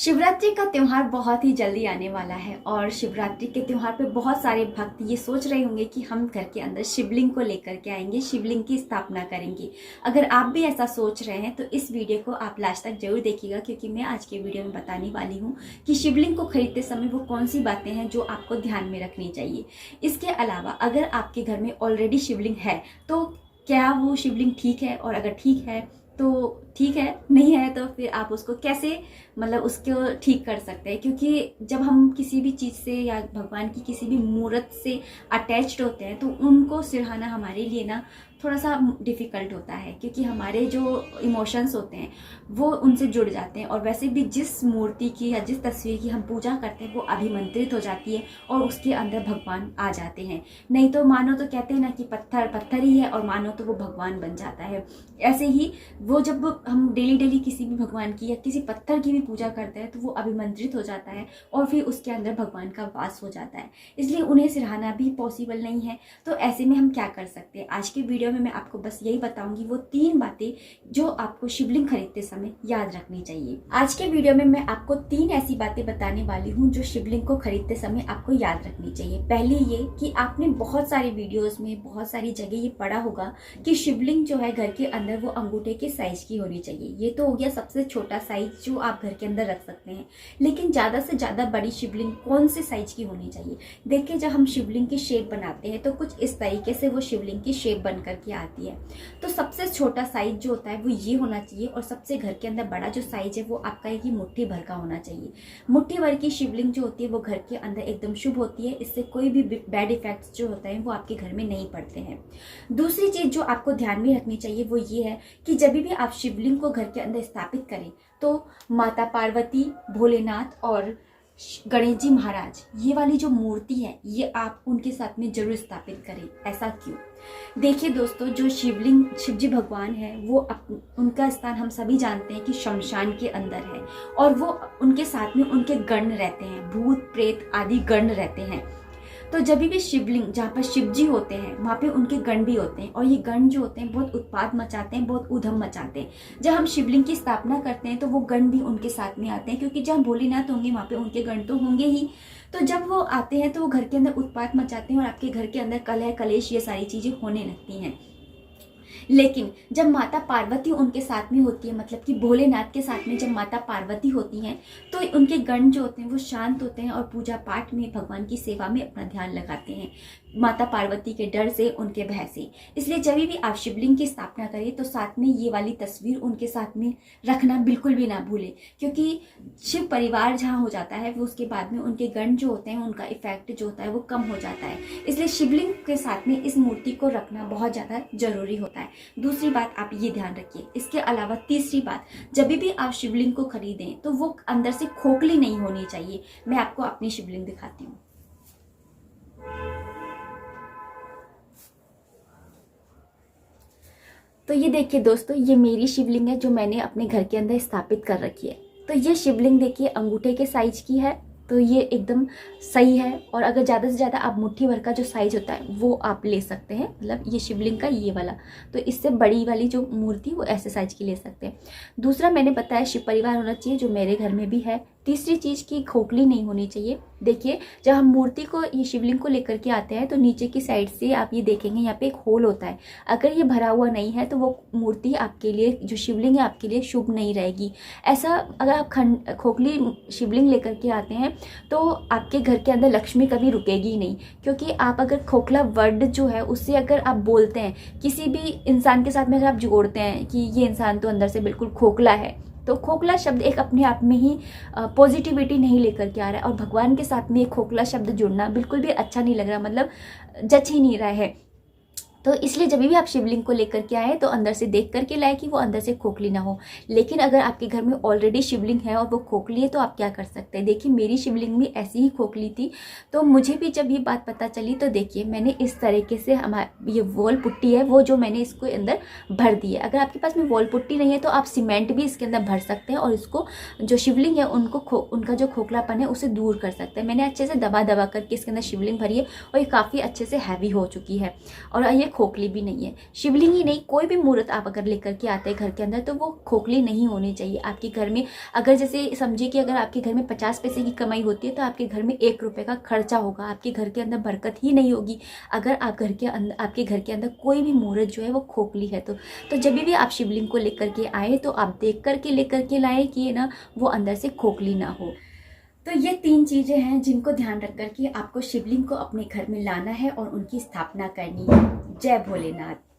शिवरात्रि का त्यौहार बहुत ही जल्दी आने वाला है और शिवरात्रि के त्यौहार पे बहुत सारे भक्त ये सोच रहे होंगे कि हम घर के अंदर शिवलिंग को लेकर के आएंगे, शिवलिंग की स्थापना करेंगे। अगर आप भी ऐसा सोच रहे हैं तो इस वीडियो को आप लास्ट तक जरूर देखिएगा, क्योंकि मैं आज के वीडियो में बताने वाली हूँ कि शिवलिंग को खरीदते समय वो कौन सी बातें हैं जो आपको ध्यान में रखनी चाहिए। इसके अलावा अगर आपके घर में ऑलरेडी शिवलिंग है तो क्या वो शिवलिंग ठीक है, और अगर ठीक है तो ठीक है, नहीं है तो फिर आप उसको कैसे उसको ठीक कर सकते हैं। क्योंकि जब हम किसी भी चीज़ से या भगवान की किसी भी मूर्त से अटैच्ड होते हैं तो उनको सिरहाना हमारे लिए ना थोड़ा सा डिफ़िकल्ट होता है, क्योंकि हमारे जो इमोशंस होते हैं वो उनसे जुड़ जाते हैं। और वैसे भी जिस मूर्ति की या जिस तस्वीर की हम पूजा करते हैं वो अभिमंत्रित हो जाती है और उसके अंदर भगवान आ जाते हैं। नहीं तो मानो तो कहते हैं ना कि पत्थर पत्थर ही है, और मानो तो वो भगवान बन जाता है। ऐसे ही वो जब हम डेली डेली किसी भी भगवान की या किसी पत्थर की भी पूजा करते हैं तो वो अभिमंत्रित हो जाता है और फिर उसके अंदर भगवान का वास हो जाता है, इसलिए उन्हें सिरहाना भी पॉसिबल नहीं है। तो ऐसे में हम क्या कर सकते हैं, आज के वीडियो में मैं आपको बस यही बताऊंगी, वो 3 बातें जो आपको शिवलिंग खरीदते समय याद रखनी चाहिए। आज के वीडियो में मैं आपको 3 ऐसी बातें बताने वाली हूँ जो शिवलिंग को खरीदते समय आपको याद रखनी चाहिए। पहली ये कि आपने बहुत सारे वीडियोस में बहुत सारी जगह ये पढ़ा होगा कि शिवलिंग जो है घर के अंदर वो अंगूठे के साइज की होनी चाहिए। ये तो हो गया सबसे छोटा साइज जो आप घर के अंदर रख सकते हैं, लेकिन ज़्यादा से ज़्यादा बड़ी शिवलिंग कौन से साइज की होनी चाहिए। देखिए, जब हम शिवलिंग की शेप बनाते हैं तो कुछ इस तरीके से वो शिवलिंग की शेप बन करके आती है। तो सबसे छोटा साइज जो होता है वो ये होना चाहिए, और सबसे घर के अंदर बड़ा जो साइज है वो आपका एक ही मुट्ठी भर का होना चाहिए। मुट्ठी भर की शिवलिंग जो होती है वो घर के अंदर एकदम शुभ होती है, इससे कोई भी बैड इफेक्ट्स जो होता है वो आपके घर में नहीं पड़ते हैं। दूसरी चीज जो आपको ध्यान में रखनी चाहिए वो ये है कि जब भी आप शिवलिंग को घर के अंदर स्थापित करें तो माता पार्वती, भोलेनाथ और गणेश जी महाराज, ये वाली जो मूर्ति है ये आप उनके साथ में जरूर स्थापित करें। ऐसा क्यों? देखिए दोस्तों, जो शिवजी भगवान है वो उनका स्थान हम सभी जानते हैं कि शमशान के अंदर है, और वो उनके साथ में उनके गण रहते हैं, भूत प्रेत आदि गण रहते हैं। तो जब भी शिवलिंग जहाँ पर शिव जी होते हैं वहाँ पे उनके गण भी होते हैं, और ये गण जो होते हैं बहुत उत्पात मचाते हैं, बहुत उधम मचाते हैं। जब हम शिवलिंग की स्थापना करते हैं तो वो गण भी उनके साथ में आते हैं, क्योंकि जहाँ भोलेनाथ होंगे वहाँ पे उनके गण तो होंगे ही। तो जब वो आते हैं तो वो घर के अंदर उत्पात मचाते हैं और आपके घर के अंदर कलह कलेश ये सारी चीज़ें होने लगती हैं। लेकिन जब माता पार्वती उनके साथ में होती है, मतलब कि भोलेनाथ के साथ में जब माता पार्वती होती हैं तो उनके गण जो होते हैं वो शांत होते हैं और पूजा पाठ में भगवान की सेवा में अपना ध्यान लगाते हैं, माता पार्वती के डर से, उनके भय से। इसलिए जब भी आप शिवलिंग की स्थापना करें तो साथ में ये वाली तस्वीर उनके साथ में रखना बिल्कुल भी ना भूलें, क्योंकि शिव परिवार जहाँ हो जाता है वो उसके बाद में उनके गण जो होते हैं उनका इफेक्ट जो होता है वो कम हो जाता है। इसलिए शिवलिंग के साथ में इस मूर्ति को रखना बहुत ज़्यादा जरूरी होता है। दूसरी बात आप ये ध्यान रखिए। इसके अलावा तीसरी बात, जब भी आप शिवलिंग को खरीदें तो वो अंदर से खोखली नहीं होनी चाहिए। मैं आपको अपनी शिवलिंग दिखाती हूँ। तो ये देखिए दोस्तों, ये मेरी शिवलिंग है जो मैंने अपने घर के अंदर स्थापित कर रखी है। तो ये शिवलिंग देखिए अंगूठे के साइज की है, तो ये एकदम सही है। और अगर ज़्यादा से ज़्यादा आप मुट्ठी भर का जो साइज होता है वो आप ले सकते हैं, मतलब ये शिवलिंग का ये वाला। तो इससे बड़ी वाली जो मूर्ति वो ऐसे साइज की ले सकते हैं। दूसरा मैंने बताया शिव परिवार होना चाहिए, जो मेरे घर में भी है। तीसरी चीज़ की खोखली नहीं होनी चाहिए। देखिए, जब हम मूर्ति को, ये शिवलिंग को लेकर के आते हैं तो नीचे की साइड से आप ये देखेंगे यहाँ पे एक होल होता है। अगर ये भरा हुआ नहीं है तो वो मूर्ति आपके लिए, जो शिवलिंग है आपके लिए शुभ नहीं रहेगी। ऐसा अगर आप खोखली शिवलिंग लेकर के आते हैं तो आपके घर के अंदर लक्ष्मी कभी रुकेगी नहीं, क्योंकि आप अगर खोखला वर्ड जो है उससे अगर आप बोलते हैं किसी भी इंसान के साथ में, अगर आप जोड़ते हैं कि ये इंसान तो अंदर से बिल्कुल खोखला है, तो खोखला शब्द एक अपने आप में ही पॉजिटिविटी नहीं लेकर के आ रहा है, और भगवान के साथ में एक खोखला शब्द जुड़ना बिल्कुल भी अच्छा नहीं लग रहा, मतलब जच ही नहीं रहा है। तो इसलिए जब भी आप शिवलिंग को लेकर के आए तो अंदर से देख करके लाए कि वो अंदर से खोखली ना हो। लेकिन अगर आपके घर में ऑलरेडी शिवलिंग है और वो खोखली है तो आप क्या कर सकते हैं। देखिए, मेरी शिवलिंग भी ऐसी ही खोखली थी, तो मुझे भी जब ये बात पता चली तो देखिए मैंने इस तरीके से हमारी ये वॉल पुट्टी है वो जो मैंने इसको अंदर भर दी है। अगर आपके पास में वॉल पुट्टी नहीं है तो आप सीमेंट भी इसके अंदर भर सकते हैं और इसको जो शिवलिंग है उनका जो खोखलापन है उसे दूर कर सकते हैं। मैंने अच्छे से दबा दबा करके इसके अंदर शिवलिंग भरी है और ये काफ़ी अच्छे से हैवी हो चुकी है। और ये खोखली भी नहीं है। शिवलिंग ही नहीं, कोई भी मूर्त आप अगर लेकर के आते हैं घर के अंदर तो वो खोखली नहीं होनी चाहिए। आपके घर में अगर जैसे समझिए कि अगर आपके घर में 50 पैसे की कमाई होती है तो आपके घर में 1 रुपये का खर्चा होगा, आपके घर के अंदर बरकत ही नहीं होगी अगर आपके घर के अंदर कोई भी मूर्त जो है वो खोखली है। तो जब भी आप शिवलिंग को लेकर के आए तो आप देख करके लेकर के लाए कि ना वो अंदर से खोखली ना हो। तो ये 3 चीजें हैं जिनको ध्यान रख कर के आपको शिवलिंग को अपने घर में लाना है और उनकी स्थापना करनी है। जय भोलेनाथ।